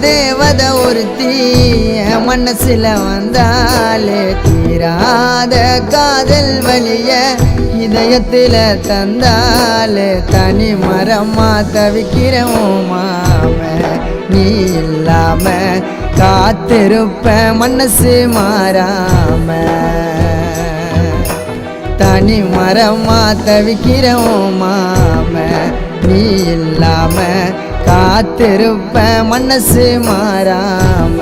தேவத ஒருத்தி மனசுல வந்தாலே தீராத காதல் வலிய இதயத்துல தந்தாலே தனி மரமா தவிக்கிறோம் மாம நீ இல்லாம காத்திருப்ப மனசு மாறாம தனி மரமா தவிக்கிறோம் மாம நீ இல்லாம காத்திருப்ப மனசு மாறாம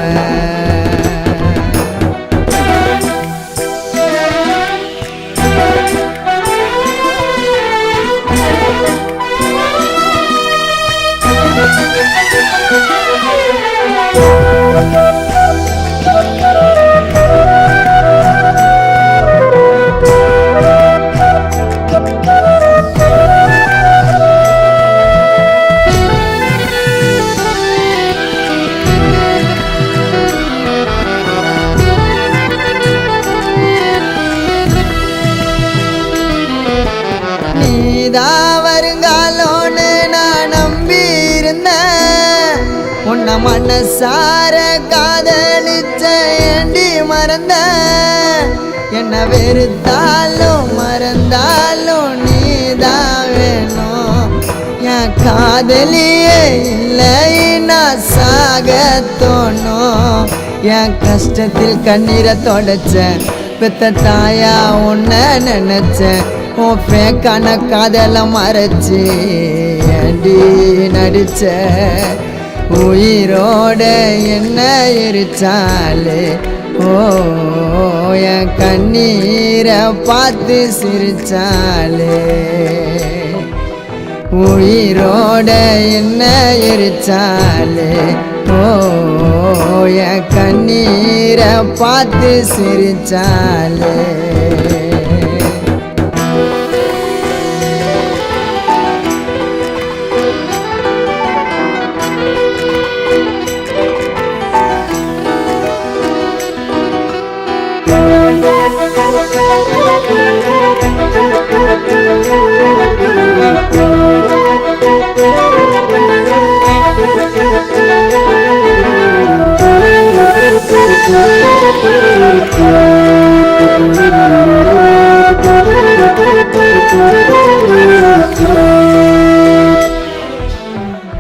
நீதான் வருங்காலோன்னு நான் நம்பி இருந்தேன் உன்னை மனசார காதலிச்ச ஏண்டி மறந்த என்ன வெறுத்தாலும் மறந்தாலும் நீதான் வேணும் என் காதலியே இல்லை நான் சாக தோணும் என் கஷ்டத்தில் கண்ணீரை தொடச்சேன் பெத்த தாயா உன்னை நினைச்சேன் உன் பேக்கான காதல மறைச்சி ஏண்டி நடிச்ச உயிரோட என்ன எரிச்சாலே ஓ என் கண்ணீரை பார்த்து சிரிச்சாலே உயிரோட என்ன எரிச்சாலே ஓ என் கண்ணீரை பார்த்து சிரிச்சாலே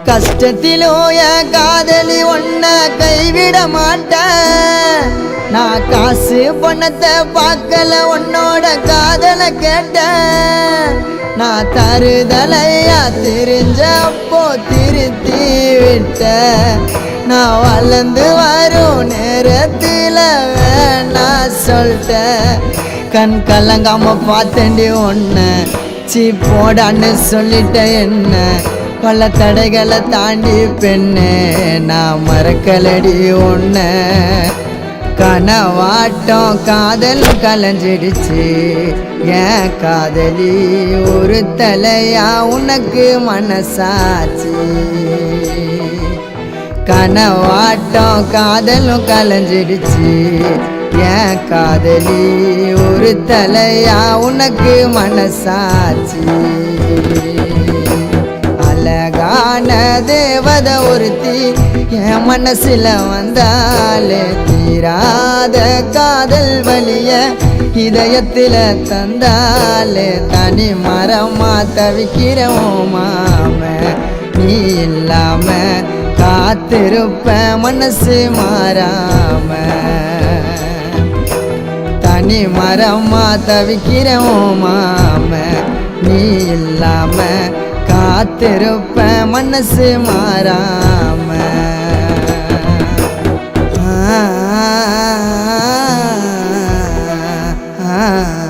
கஷ்டத்திலோ என் காதலி ஒன்ன கைவிட மாட்டேன் நான் காசு பணத்தை பார்க்கல உன்னோட காதலை கேட்டேன் நான் தருதலையா தெரிஞ்சப்போ திருத்தி விட்ட நான் வளர்ந்து வரும் நேரத்தில் வேணா சொல்லிட்டேன் கண் கலங்காம பார்த்தேன்டி ஒன்ன சீ போடான்னு சொல்லிட்ட என்ன பல தடைகளை தாண்டி பெண்ணே நான் மறக்கலடி ஒன்ன கனவாட்டம் காதல் கலைஞ்சிடுச்சு ஏன் காதலி ஒரு தலையா உனக்கு மனசாச்சு கனவாட்டம் காதலும் கலைஞ்சிடுச்சு ஏன் காதலி ஒரு தலையா உனக்கு மனசாச்சு அழகான தேவத ஒருத்தி என் மனசுல வந்தாலே தீராத காதல் வலிய இதயத்துல தந்தாலே தனி மரமா தவிக்கிறோம் மாம நீ இல்லாம காத்திருப்ப மனசு மாறாம தனி மரமா தவிக்கிறோம் மாம நீ இல்லாம காத்திருப்ப மனசு மாறாம ஆ